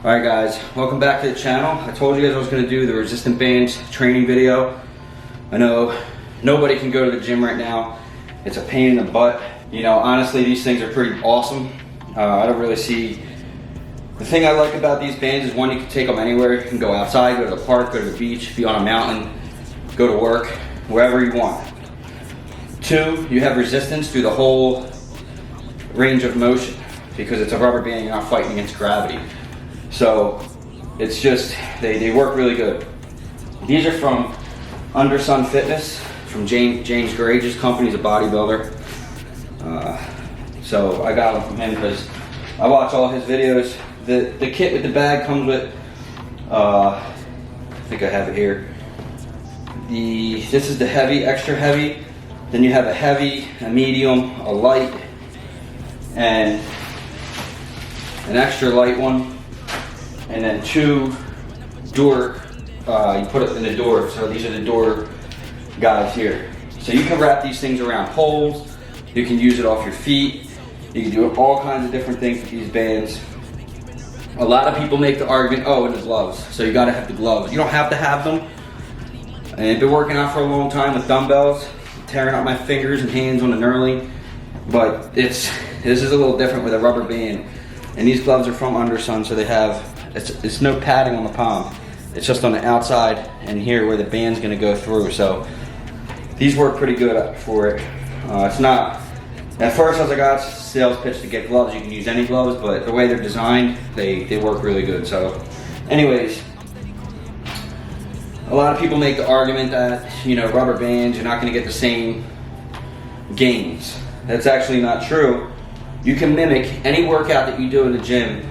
Alright guys, welcome back to the channel. I told you guys I was going to do the resistant bands training video. I know nobody can go to the gym right now. It's a pain in the butt. You know, honestly, these things are pretty awesome. I don't really see... The thing I like about these bands is one, you can take them anywhere. You can go outside, go to the park, go to the beach, be on a mountain, go to work, wherever you want. Two, you have resistance through the whole range of motion because it's a rubber band, you're not fighting against gravity. So it's just, they work really good. These are from Undersun Fitness, from James Grage's company. He's a bodybuilder. So I got them from him because I watch all his videos. The kit with the bag comes with, I think I have it here. This is the heavy, extra heavy. Then you have a heavy, a medium, a light, and an extra light one. And then two door, you put it in the door. So these are the door guides here. So you can wrap these things around poles. You can use it off your feet. You can do all kinds of different things with these bands. A lot of people make the argument, oh, and the gloves. So you gotta have the gloves. You don't have to have them. And I've been working out for a long time with dumbbells, tearing out my fingers and hands on the knurling. But this is a little different with a rubber band. And these gloves are from Undersun, so they have, it's no padding on the palm. It's just on the outside and here where the band's gonna go through. So these work pretty good for it. It's not, at first I was like, oh, it's a sales pitch to get gloves. You can use any gloves, but the way they're designed, they work really good. So anyways, a lot of people make the argument that, you know, rubber bands, you're not gonna get the same gains. That's actually not true. You can mimic any workout that you do in the gym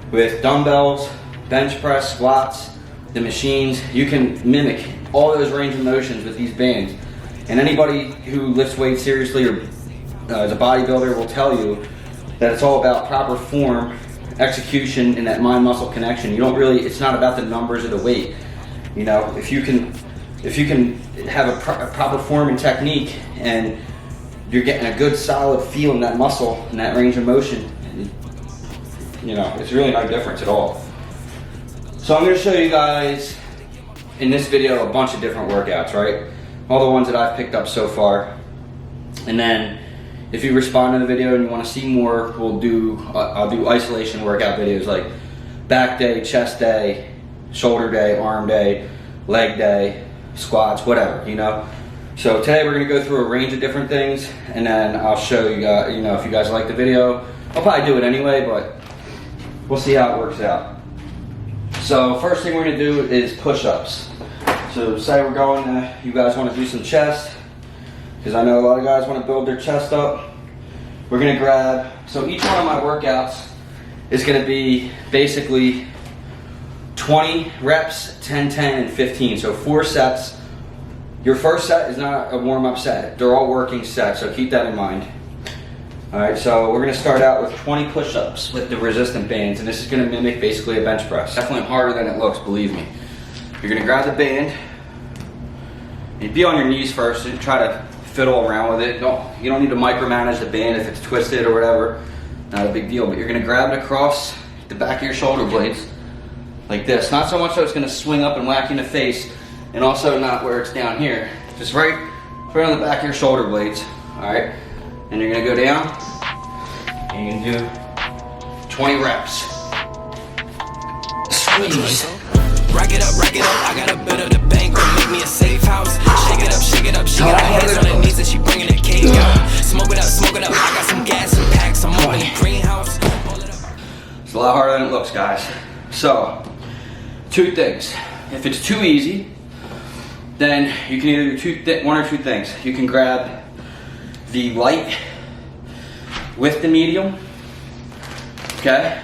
with dumbbells, bench press, squats, the machines. You can mimic all those range of motions with these bands. And anybody who lifts weights seriously or is a bodybuilder will tell you that it's all about proper form, execution, and that mind-muscle connection. You don't really, it's not about the numbers or the weight. You know, if you can have a proper form and technique and you're getting a good solid feel in that muscle and that range of motion, you know, it's really no difference at all. So I'm going to show you guys in this video a bunch of different workouts, right? All the ones that I've picked up so far. And then if you respond to the video and you want to see more, I'll do isolation workout videos like back day, chest day, shoulder day, arm day, leg day, squats, whatever, you know. So today we're going to go through a range of different things, and then I'll show you guys, you know, if you guys like the video. I'll probably do it anyway, but we'll see how it works out. So first thing we're going to do is push-ups. So say we're going to, you guys want to do some chest, because I know a lot of guys want to build their chest up. We're going to grab, so each one of my workouts is going to be basically 20 reps, 10, 10, and 15. So 4 sets. Your first set is not a warm-up set. They're all working sets, so keep that in mind. All right, so we're going to start out with 20 push-ups with the resistant bands, and this is going to mimic basically a bench press. Definitely harder than it looks, believe me. You're going to grab the band. You'd be on your knees first and try to fiddle around with it. You don't need to micromanage the band if it's twisted or whatever. Not a big deal, but you're going to grab it across the back of your shoulder blades like this. Not so much so it's going to swing up and whack you in the face, and also not where it's down here. Just right on the back of your shoulder blades. All right, and you're gonna go down, and you can do 20 reps. Squeeze. Rack it up, I got a bit of the bank, make me a safe house. Shake it up, she got her hands on her knees and she bringing the cake out. Smoke it up, I got some gas and packs, I'm over in the greenhouse. It's a lot harder than it looks, guys. So, 2 things. If it's too easy, then you can either do one or two things. You can grab the light with the medium, okay,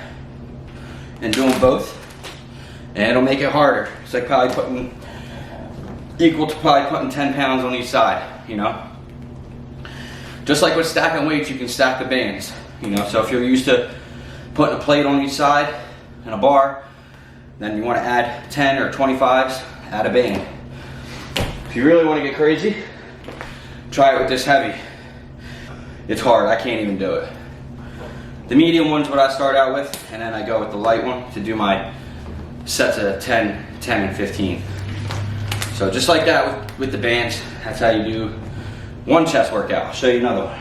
and do them both, and it'll make it harder. It's like probably equal to putting 10 pounds on each side, you know. Just like with stacking weights, you can stack the bands, you know. So if you're used to putting a plate on each side and a bar, then you want to add 10 or 25s, add a band. If you really want to get crazy, try it with this heavy. It's hard, I can't even do it. The medium one's what I start out with, and then I go with the light one to do my sets of 10, 10, and 15. So just like that with the bands, that's how you do one chest workout. I'll show you another one.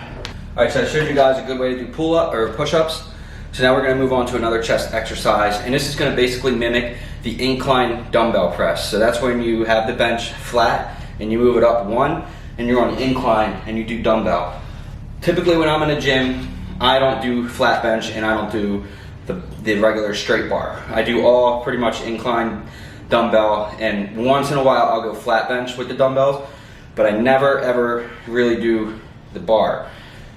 All right, so I showed you guys a good way to do pull-up or push-ups. So now we're gonna move on to another chest exercise, and this is gonna basically mimic the incline dumbbell press. So that's when you have the bench flat and you move it up one, and you're on the incline and you do dumbbell. Typically when I'm in a gym, I don't do flat bench and I don't do the regular straight bar. I do all pretty much incline dumbbell, and once in a while I'll go flat bench with the dumbbells, but I never ever really do the bar.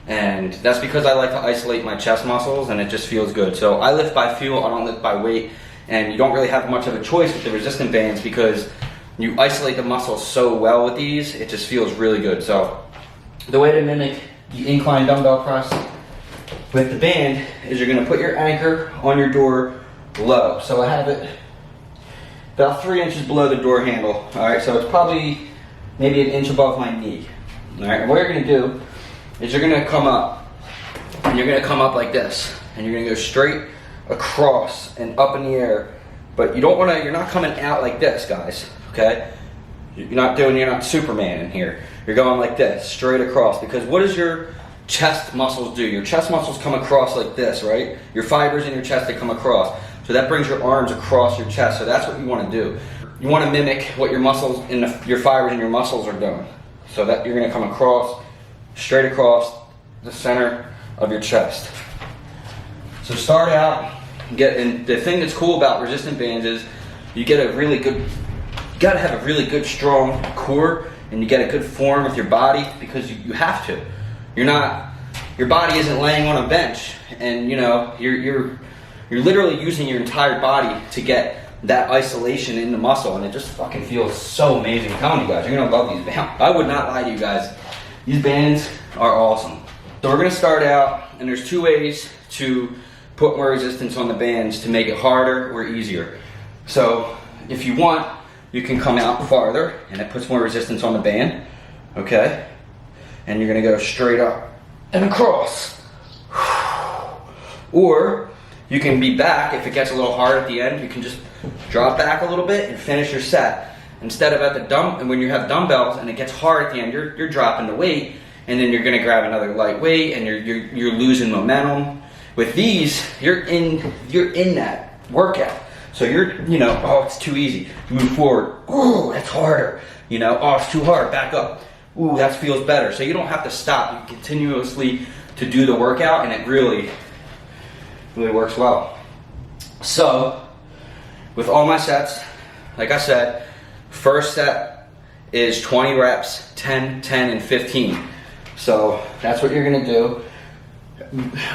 And that's because I like to isolate my chest muscles and it just feels good. So I lift by feel, I don't lift by weight, and you don't really have much of a choice with the resistant bands because you isolate the muscles so well with these, it just feels really good. So the way to mimic the incline dumbbell press with the band is you're gonna put your anchor on your door low. So I have it about 3 inches below the door handle. All right, so it's probably maybe an inch above my knee. All right, and what you're gonna do is you're gonna come up, and you're gonna come up like this, and you're gonna go straight across and up in the air. But you don't wanna, you're not coming out like this, guys, okay? You're not Superman in here. You're going like this, straight across, because what does your chest muscles do? Your chest muscles come across like this, right? Your fibers in your chest, they come across. So that brings your arms across your chest. So that's what you want to do. You want to mimic what your muscles in your fibers in your muscles are doing. So that you're going to come across, straight across the center of your chest. So start out, and the thing that's cool about resistant bands is you get a really good, you got to have a really good strong core, and you get a good form with your body because you have to. Your body isn't laying on a bench, and you know you're literally using your entire body to get that isolation in the muscle, and it just fucking feels so amazing. I'm telling you guys, you're gonna love these bands. I would not lie to you guys. These bands are awesome. So we're gonna start out, and there's 2 ways to put more resistance on the bands to make it harder or easier. So if you want, you can come out farther, and it puts more resistance on the band, okay? And you're gonna go straight up and across. Or you can be back. If it gets a little hard at the end, you can just drop back a little bit and finish your set. Instead of at the and when you have dumbbells and it gets hard at the end, you're dropping the weight, and then you're gonna grab another light weight, and you're losing momentum. With these, you're in that workout. So oh, it's too easy. Move forward. Ooh, that's harder. Oh, it's too hard. Back up. Ooh, that feels better. So you don't have to stop. You can continuously to do the workout, and it really works well. So with all my sets, like I said, first set is 20 reps, 10, 10, and 15. So that's what you're gonna do.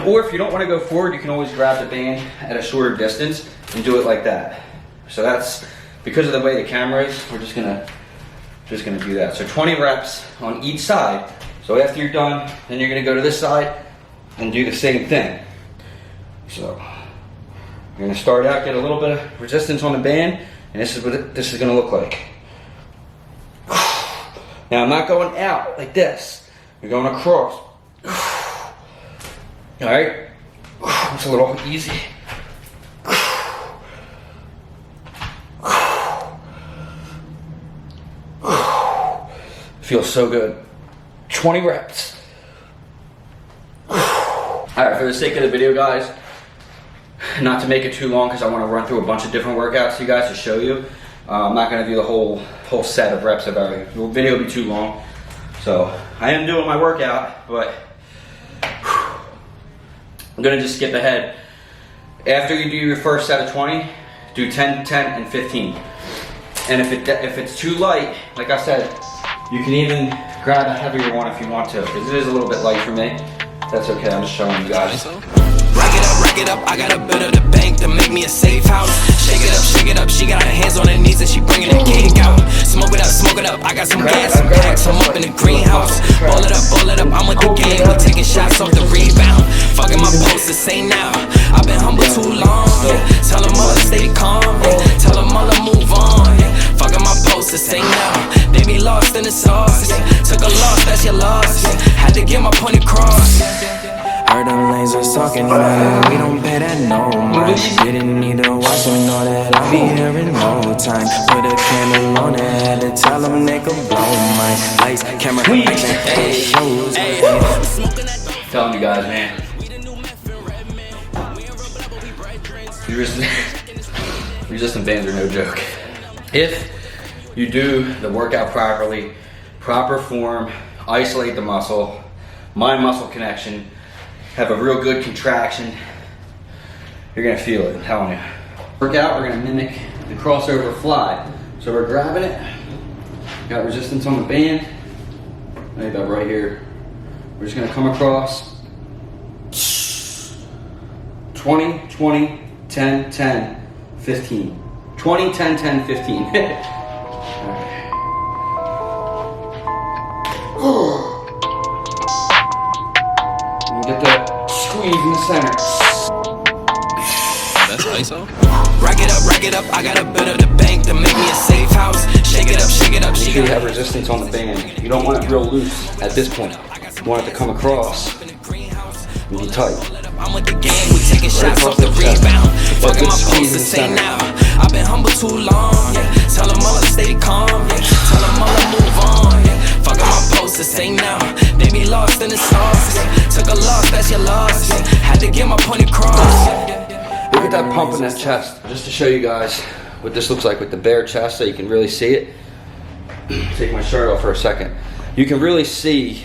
Or if you don't want to go forward, you can always grab the band at a shorter distance and do it like that. So that's because of the way the camera is, we're just gonna do that. So 20 reps on each side. So after you're done, then you're gonna go to this side and do the same thing. So you're gonna start out, get a little bit of resistance on the band, and this is what this is gonna look like. Now I'm not going out like this. You're going across. All right, it's a little easy. Feels so good. 20 reps. All right, for the sake of the video, guys, not to make it too long because I want to run through a bunch of different workouts to you guys to show you. I'm not going to do the whole set of reps of everything. The video will be too long. So I am doing my workout, but I'm going to just skip ahead. After you do your first set of 20, do 10, 10, and 15. And if it's too light, like I said, you can even grab a heavier one if you want to, because it is a little bit light for me. That's okay, I'm just showing you guys. Rack it up, I got a bit of the bank to make me a safe house. Shake it up, she got her hands on her knees and she bringing the cake out. Smoke it up, I got some gas and packs, I'm up in the greenhouse. Ball it up, I'm with the game, we taking shots off the rebound. Fucking my post the same now, I've been humble too long, yeah. Tell them all to stay calm, yeah. Tell them all to move on, yeah. Fucking my post the same now, they be lost in the sauce, yeah. Took a loss, that's your loss, yeah. Had to get my point across. Heard them lasers talking talking about it, we don't pay that no mind. Didn't need to watch them know that I'll be here in no time. Put a candle on it, had to tell them they could blow my lights, camera, action, shows. Telling you guys, man. Resistant bands are no joke. If you do the workout properly, proper form, isolate the muscle, mind-muscle connection, have a real good contraction, you're gonna feel it, I'm telling you. Workout, we're gonna mimic the crossover fly. So we're grabbing it, got resistance on the band, maybe about right here. We're just gonna come across 20, 20, 10, 10, 15. 20, 10, 10, 15. All right. And get that squeeze in the center. That's ISO. Rack it up, I gotta build up the bank to make me a safe house. Shake it up, shake it up, Make shake sure it you up. have resistance on the band. You don't want it real loose at this point. You want it to come across and be tight. I'm with the gang, we taking shots off the rebound. Fucking my post to say now. I've been humble too long, yeah. Tell them all to stay calm, yeah. Tell them all to move on, yeah. Fucking my post to say now. They be lost in the sauce, yeah. Took a loss, that's your loss, yeah. Had to get my point across, yeah. Look at that pump in that chest. Just to show you guys what this looks like with the bare chest so you can really see it. Take my shirt off for a second. You can really see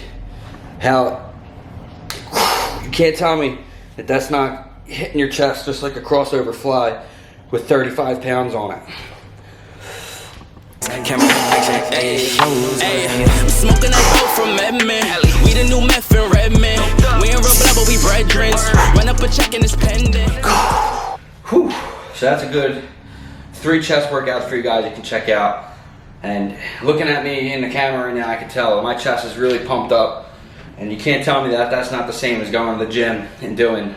how, you can't tell me that that's not hitting your chest just like a crossover fly with 35 pounds on it. Camera action, shows. I'm smoking that dope from Edmond. We the new meth in Redmond. We ain't real blood, but we brethren. Run up a check and it's pending. Whew. So that's a good 3 chest workouts for you guys you can check out. And looking at me in the camera right now, I can tell my chest is really pumped up. And you can't tell me that that's not the same as going to the gym and doing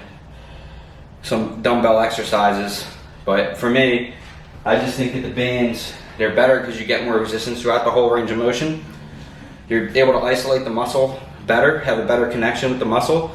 some dumbbell exercises. But for me, I just think that the bands, they're better because you get more resistance throughout the whole range of motion. You're able to isolate the muscle better, have a better connection with the muscle.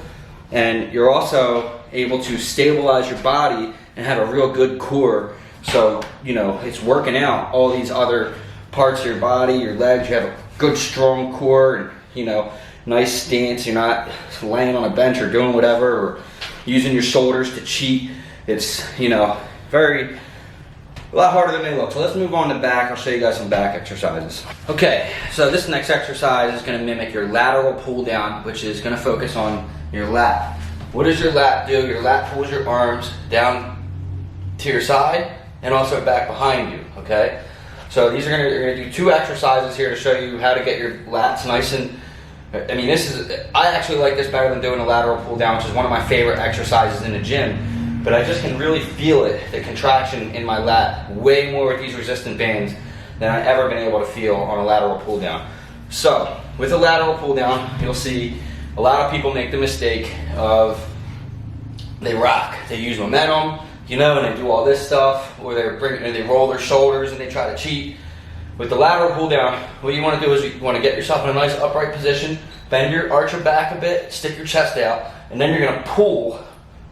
And you're also able to stabilize your body and have a real good core. So, you know, it's working out all these other parts of your body, your legs, you have a good strong core and, you know, nice stance. You're not laying on a bench or doing whatever or using your shoulders to cheat. It's, you know, a lot harder than they look. So let's move on to back. I'll show you guys some back exercises. Okay, so this next exercise is going to mimic your lateral pull down, which is going to focus on your lat. What does your lat do? Your lat pulls your arms down to your side and also back behind you, okay? So these are going to do 2 exercises here to show you how to get your lats nice and, I mean, I actually like this better than doing a lateral pull down, which is one of my favorite exercises in the gym. But I just can really feel it, the contraction in my lat, way more with these resistant bands than I've ever been able to feel on a lateral pull down. So, with a lateral pull down, you'll see a lot of people make the mistake of, they rock, they use momentum, you know, and they do all this stuff, or they roll their shoulders and they try to cheat. With the lateral pull down, what you want to do is you want to get yourself in a nice upright position, arch your back a bit, stick your chest out, and then you're going to pull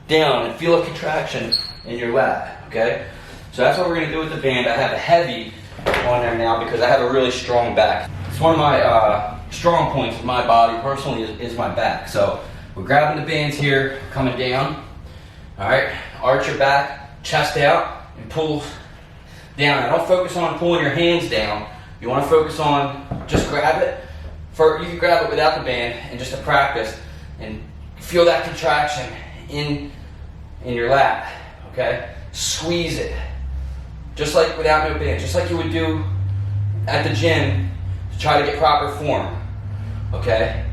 down and feel a contraction in your lat, okay? So that's what we're going to do with the band. I have a heavy on there now because I have a really strong back. It's one of my strong points of my body personally is my back. So we're grabbing the bands here, coming down, all right? Arch your back, chest out, and pull down. Now don't focus on pulling your hands down. You want to focus on just grab it. You can grab it without the band and just to practice and feel that contraction in your lat, okay? Squeeze it, just like without no band, just like you would do at the gym to try to get proper form, okay?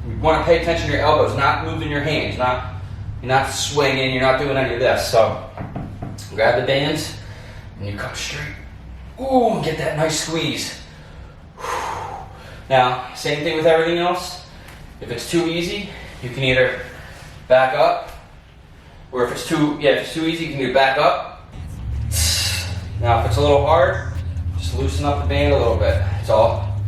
You want to pay attention to your elbows, not moving your hands, you're not swinging, you're not doing any of this. So grab the bands and you come straight. Ooh, get that nice squeeze. Now, same thing with everything else. If it's too easy, you can either back up, or if it's too easy, you can either back up. Now, if it's a little hard, just loosen up the band a little bit. That's all.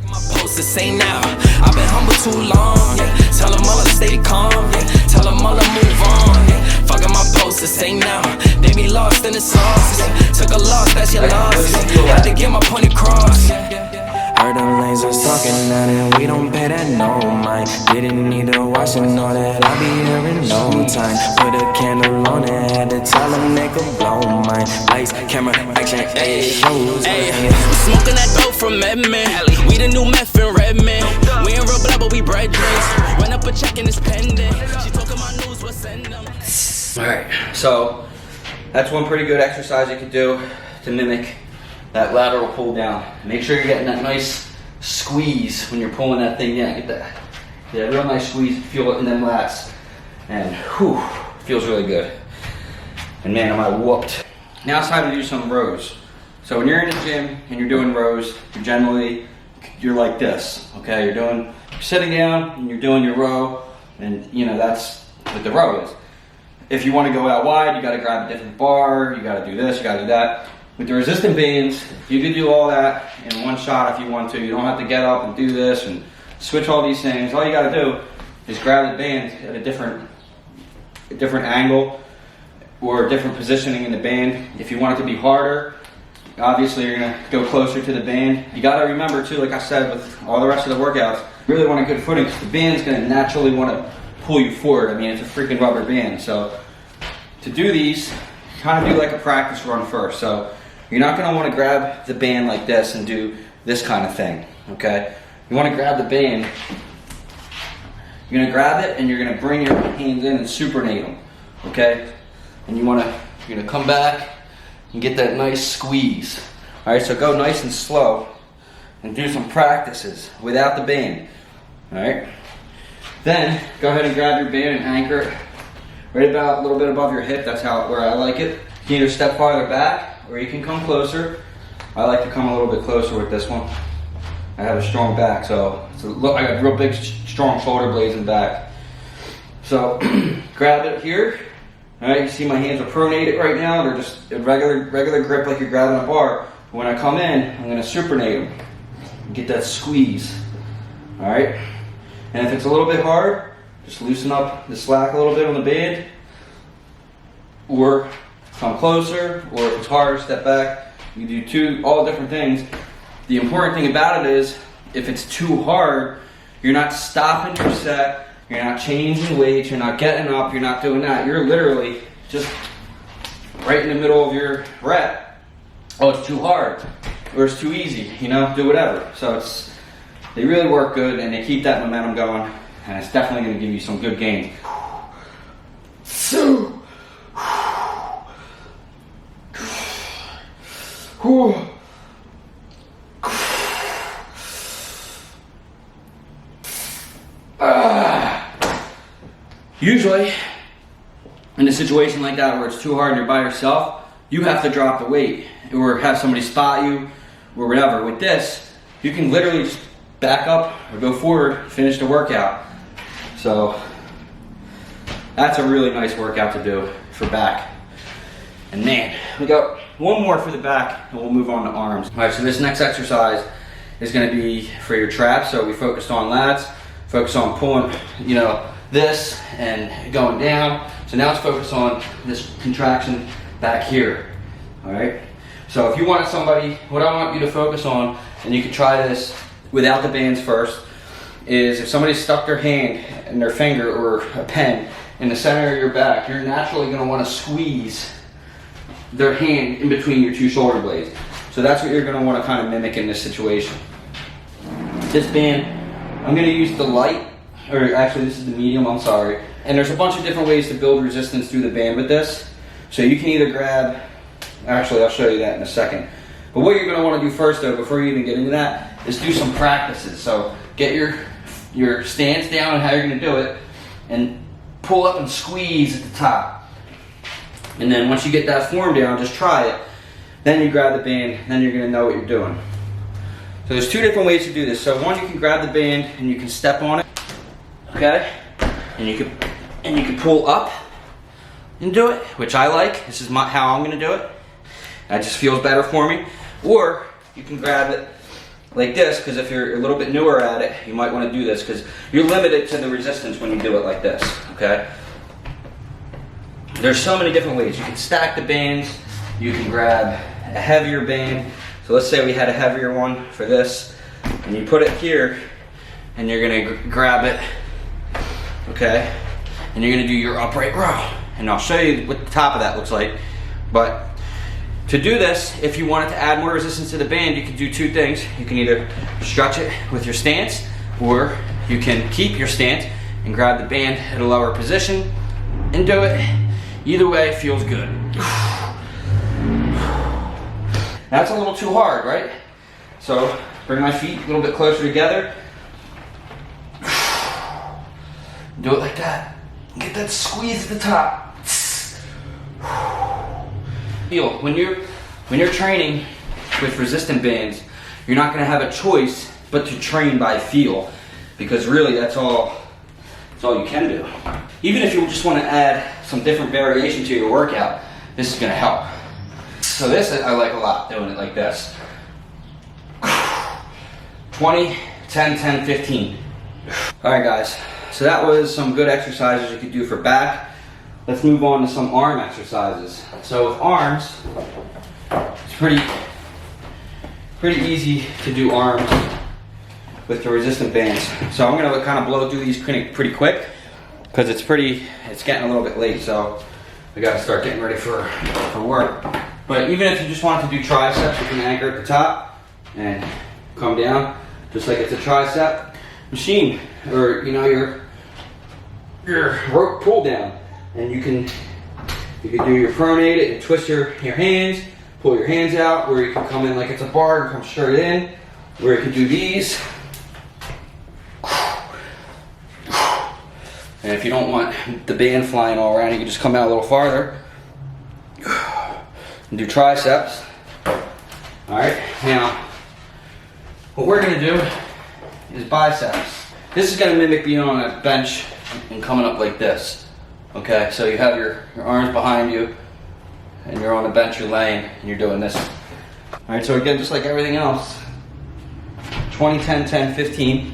My post post to say now. I've been humble too long, yeah. Tell them all to stay calm, yeah. Tell them all to move on, yeah. Fucking my post to say now. They be lost in the sauce, yeah. Took a loss, that's your loss, yeah. Had to get my point across, yeah. Heard them lasers talking that and we don't pay that no mind. Didn't need to watch and know that I'll be here in no time. Put a candle on it, had to tell them they could blow mine. Lights, camera, action, ayy, shows. Ayy, smoking that dope from Edmond. We the new meth in Redmond. We ain't real blood, but we bread drinks. Run up a check and it's pending. She talking my news, we'll send them. Alright, so that's one pretty good exercise you could do to mimic that lateral pull down. Make sure you're getting that nice squeeze when you're pulling that thing down. Get that, real nice squeeze, feel it in them lats. And whew, feels really good. And man, am I whooped. Now it's time to do some rows. So when you're in the gym and you're doing rows, you're like this, okay? You're sitting down and you're doing your row, and you know, that's what the row is. If you want to go out wide, you gotta grab a different bar, you gotta do this, you gotta do that. With the resistant bands, you can do all that in one shot if you want to. You don't have to get up and do this and switch all these things. All you gotta do is grab the band at a different angle or a different positioning in the band. If you want it to be harder, obviously you're gonna go closer to the band. You gotta remember too, like I said with all the rest of the workouts, you really want a good footing because the band's gonna naturally wanna pull you forward. I mean, it's a freaking rubber band. So to do these, kind of do like a practice run first. So you're not gonna wanna grab the band like this and do this kind of thing, okay? You wanna grab the band, you're gonna grab it and you're gonna bring your hands in and supinate them, okay? And you're gonna come back and get that nice squeeze. All right, so go nice and slow and do some practices without the band, all right? Then go ahead and grab your band and anchor it right about a little bit above your hip. That's where I like it. You can either step farther back or you can come closer. I like to come a little bit closer with this one. I have a strong back, so I got real big, strong shoulder blades in back. So grab it here. All right, you see my hands are pronated right now. They're just a regular grip like you're grabbing a bar. But when I come in, I'm gonna supinate them and get that squeeze. All right, and if it's a little bit hard, just loosen up the slack a little bit on the band, or come closer, or if it's hard, step back. You do all different things. The important thing about it is, if it's too hard, you're not stopping your set, you're not changing weights, you're not getting up, you're not doing that. You're literally just right in the middle of your rep. Oh, it's too hard, or it's too easy, you know, do whatever. So they really work good and they keep that momentum going, and it's definitely gonna give you some good gains. Usually, in a situation like that where it's too hard and you're by yourself, you have to drop the weight or have somebody spot you or whatever. With this, you can literally just back up or go forward, finish the workout. So that's a really nice workout to do for back. And man, we got one more for the back and we'll move on to arms. All right, so this next exercise is gonna be for your traps. So we focused on lats, focus on pulling, you know, this and going down. So now let's focus on this contraction back here, all right? So if you want somebody, what I want you to focus on, and you can try this without the bands first, is if somebody stuck their hand and their finger or a pen in the center of your back, you're naturally gonna wanna squeeze their hand in between your two shoulder blades. So that's what you're gonna wanna kind of mimic in this situation. This band, I'm gonna use the light, or actually this is the medium, I'm sorry. And there's a bunch of different ways to build resistance through the band with this. So you can either grab, actually I'll show you that in a second. But what you're gonna wanna do first though, before you even get into that, is do some practices. So get your stance down and how you're gonna do it, and pull up and squeeze at the top. And then once you get that form down, just try it. Then you grab the band, then you're gonna know what you're doing. So there's two different ways to do this. So one, you can grab the band and you can step on it, okay? And you can pull up and do it, which I like. This is how I'm gonna do it. That just feels better for me. Or you can grab it like this, because if you're a little bit newer at it, you might want to do this because you're limited to the resistance when you do it like this, okay? There's so many different ways. You can stack the bands, you can grab a heavier band. So let's say we had a heavier one for this, and you put it here, and you're gonna grab it, okay? And you're gonna do your upright row. And I'll show you what the top of that looks like. But to do this, if you wanted to add more resistance to the band, you can do two things. You can either stretch it with your stance, or you can keep your stance and grab the band at a lower position and do it. Either way, it feels good. That's a little too hard, right? So bring my feet a little bit closer together. Do it like that. Get that squeeze at the top. Feel when you're training with resistant bands, you're not going to have a choice but to train by feel, because really that's all you can do. Even if you just want to add some different variation to your workout, this is going to help. So this I like a lot, doing it like this. 20, 10, 10, 15. All right, guys. So that was some good exercises you could do for back. Let's move on to some arm exercises. So with arms, it's pretty easy to do arms with the resistant bands. So I'm gonna kind of blow through these pretty quick because it's getting a little bit late. So we gotta start getting ready for work. But even if you just want to do triceps, you can anchor at the top and come down just like it's a tricep machine, or your rope pull down. And you can do your pronated and twist your hands, pull your hands out, or you can come in like it's a bar and come straight in, or you can do these. And if you don't want the band flying all around, you can just come out a little farther and do triceps. All right, now what we're gonna do is biceps. This is gonna mimic being on a bench and coming up like this. Okay, so you have your arms behind you, and you're on the bench, you're laying, and you're doing this. All right, so again, just like everything else, 20, 10, 10, 15.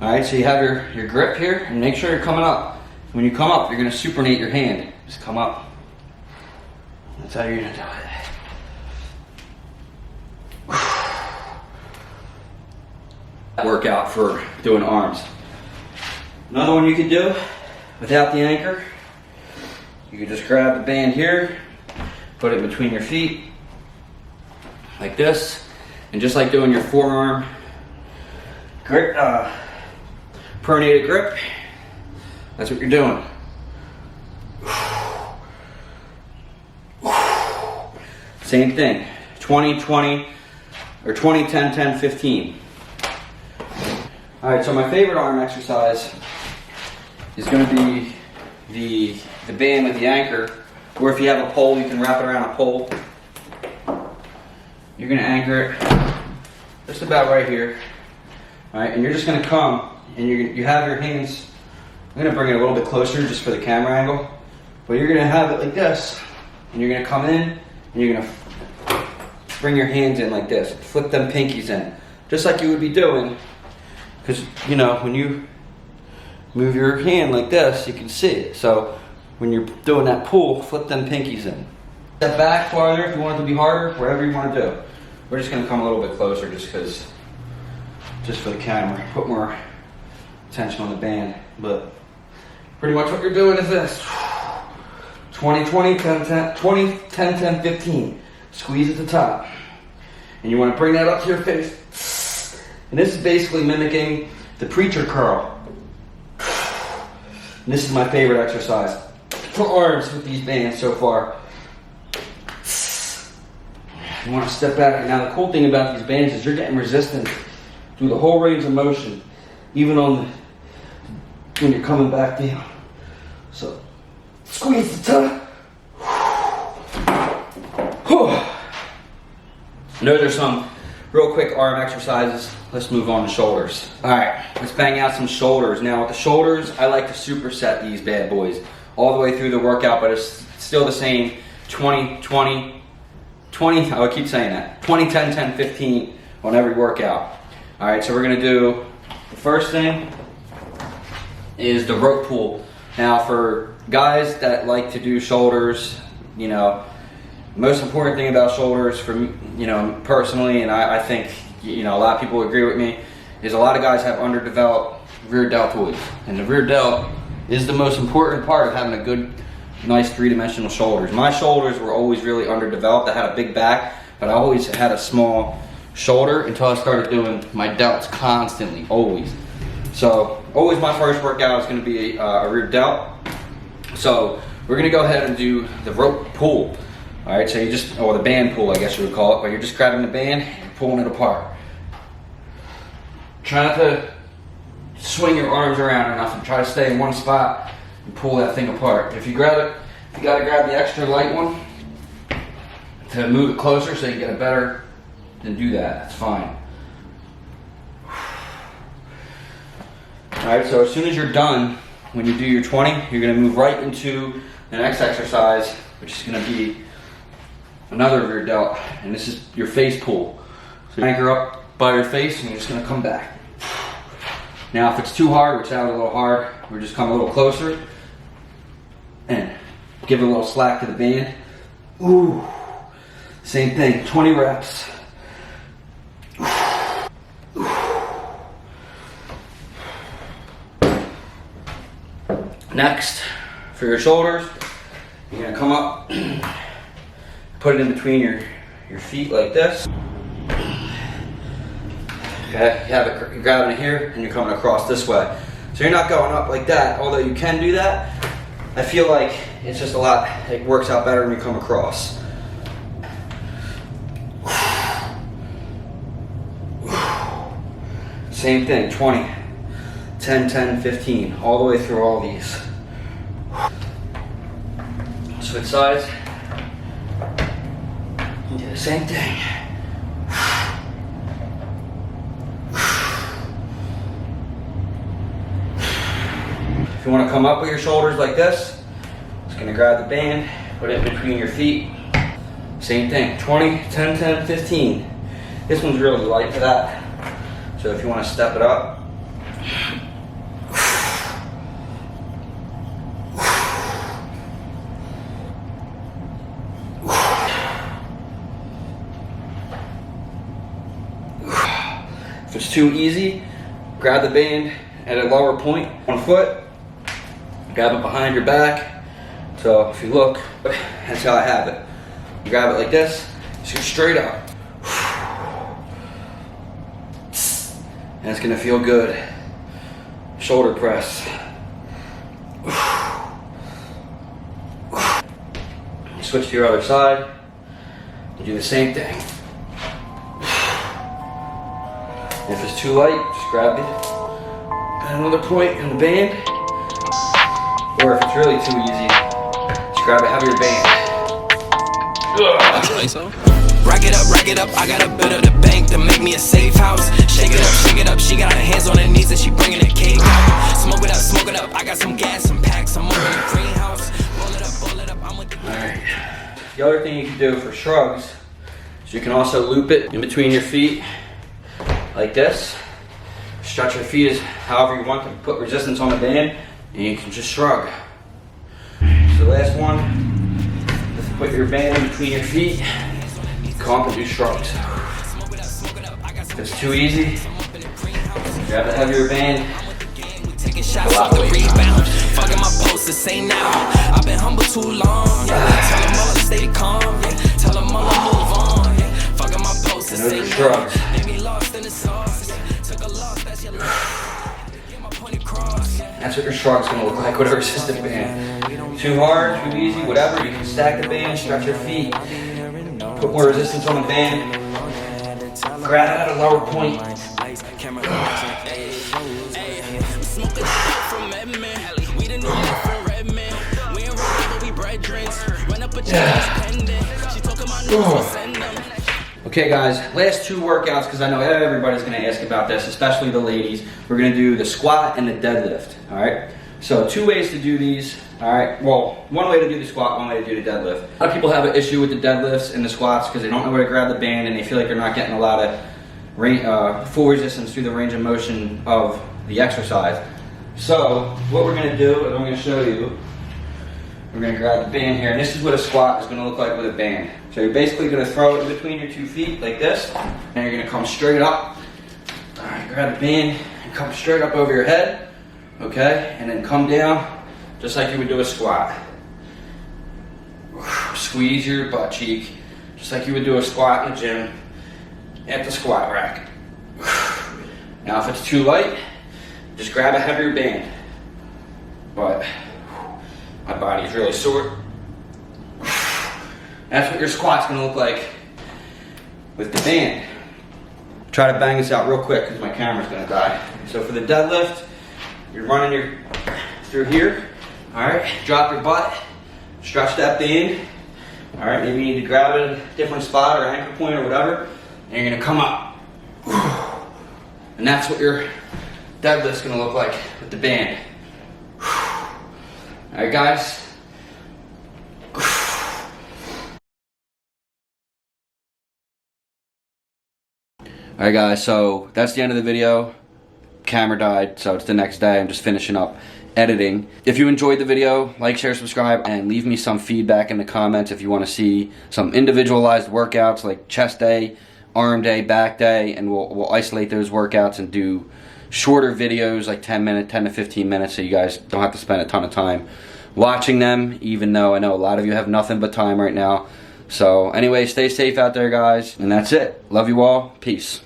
All right, so you have your grip here, and make sure you're coming up. When you come up, you're gonna supinate your hand. Just come up. That's how you're gonna do it. Workout for doing arms. Another one you can do without the anchor, you can just grab the band here, put it between your feet, like this, and just like doing your forearm grip, pronated grip, that's what you're doing. Same thing, 20, 20, or 20, 10, 10, 15. All right, so my favorite arm exercise is going to be the band with the anchor, or if you have a pole, you can wrap it around a pole. You're going to anchor it just about right here. All right, and you're just going to come, and you have your hands. I'm going to bring it a little bit closer just for the camera angle, but you're going to have it like this, and you're going to come in, and you're going to bring your hands in like this, flip them pinkies in, just like you would be doing, because when you move your hand like this, you can see it. So when you're doing that pull, flip them pinkies in. Step back farther if you want it to be harder, whatever you want to do. We're just going to come a little bit closer just for the camera, put more tension on the band. But pretty much what you're doing is this. 20, 20, 10, 10, 20, 10, 10, 15. Squeeze at the top. And you want to bring that up to your face. And this is basically mimicking the Precher curl. And this is my favorite exercise for arms with these bands so far. You want to step back. And now the cool thing about these bands is you're getting resistance through the whole range of motion, even when you're coming back down. So squeeze the top. Those are some real quick arm exercises. Let's move on to shoulders. All right, let's bang out some shoulders. Now with the shoulders, I like to superset these bad boys all the way through the workout, but it's still the same 20, 20, 20, I keep saying that. 20, 10, 10, 15 on every workout. All right, so we're gonna do, the first thing is the rope pull. Now for guys that like to do shoulders, you know, most important thing about shoulders for me, you know, personally, and I think, you know, a lot of people agree with me, is a lot of guys have underdeveloped rear deltoids. And the rear delt is the most important part of having a good, nice three-dimensional shoulders. My shoulders were always really underdeveloped. I had a big back, but I always had a small shoulder until I started doing my delts constantly, always. So always my first workout is going to be a rear delt. So we're going to go ahead and do the rope pull. All right, so you just, or the band pull, I guess you would call it, but you're just grabbing the band and pulling it apart. Try not to swing your arms around enough and try to stay in one spot and pull that thing apart. If you grab it, you got to grab the extra light one to move it closer so you get a better, then do that, that's fine. Alright, so as soon as you're done, when you do your 20, you're going to move right into the next exercise, which is going to be another rear delt, and this is your face pull. So you anchor up by your face and you're just going to come back. Now if it's too hard, which sounds a little hard, we're just come a little closer and give it a little slack to the band. Ooh, same thing, 20 reps. Next, for your shoulders, you're gonna come up, put it in between your feet like this. Okay, you have it, you're grabbing it here and you're coming across this way. So you're not going up like that, although you can do that. I feel like it's just a lot, it works out better when you come across. Same thing, 20, 10, 10, 15, all the way through all these. Switch sides, and do the same thing. If you want to come up with your shoulders like this, just going to grab the band, put it between your feet. Same thing, 20, 10, 10, 15. This one's really light for that. So if you want to step it up. If it's too easy, grab the band at a lower point, one foot, grab it behind your back. So if you look, that's how I have it. You grab it like this, just go straight up. And it's gonna feel good. Shoulder press. Switch to your other side. You do the same thing. If it's too light, just grab it at another point in the band. Or if it's really too easy, just grab it, have your band. Rack it up, I got a bit of the bank to make me a safe house. Shake it up, she got her hands on her knees and she bringing the cake out. Smoke it up, I got some gas, some packs, I'm over the greenhouse. Roll it up, I'm with the Alright. The other thing you can do for shrugs is you can also loop it in between your feet like this. Stretch your feet as however you want to put resistance on the band, and you can just shrug. So the last one, just put your band in between your feet, come up and do shrugs. If it's too easy, grab the heavier band. taking shots off the rebound. Fucking my post to say now. I've been humble too long. Yeah. Tell them all to stay calm. Yeah. Tell them all to move on. Yeah. Fucking my post to say now. Made me lost in the sauce. Took a loss, that's your life. Get my point across. That's what your shrug's gonna look like with a resistant band. Too hard, too easy, whatever. You can stack the band, stretch your feet, put more resistance on the band, grab it at a lower point. Okay guys, last two workouts, because I know everybody's going to ask about this, especially the ladies. We're going to do the squat and the deadlift, alright? So two ways to do these, alright? Well, one way to do the squat, one way to do the deadlift. A lot of people have an issue with the deadlifts and the squats because they don't know where to grab the band and they feel like they're not getting a lot of full resistance through the range of motion of the exercise. So what we're gonna do is I'm gonna show you, we're gonna grab the band here, and this is what a squat is gonna look like with a band. So you're basically gonna throw it in between your 2 feet like this, and you're gonna come straight up. All right, grab the band and come straight up over your head, okay? And then come down just like you would do a squat. Squeeze your butt cheek, just like you would do a squat in the gym at the squat rack. Now if it's too light, just grab a heavier band. But my body is really sore. That's what your squat's gonna look like with the band. Try to bang this out real quick because my camera's gonna die. So for the deadlift, you're running through here. All right, drop your butt, stretch that band. All right, maybe you need to grab a different spot or anchor point or whatever, and you're gonna come up. And that's what your deadlift's gonna look like with the band. All right, guys. All right, guys, so that's the end of the video. Camera died, so it's the next day. I'm just finishing up editing. If you enjoyed the video, like, share, subscribe, and leave me some feedback in the comments if you want to see some individualized workouts like chest day, arm day, back day, and we'll isolate those workouts and do shorter videos like 10 to 15 minutes so you guys don't have to spend a ton of time watching them, even though I know a lot of you have nothing but time right now. So anyway, stay safe out there, guys, and that's it. Love you all. Peace.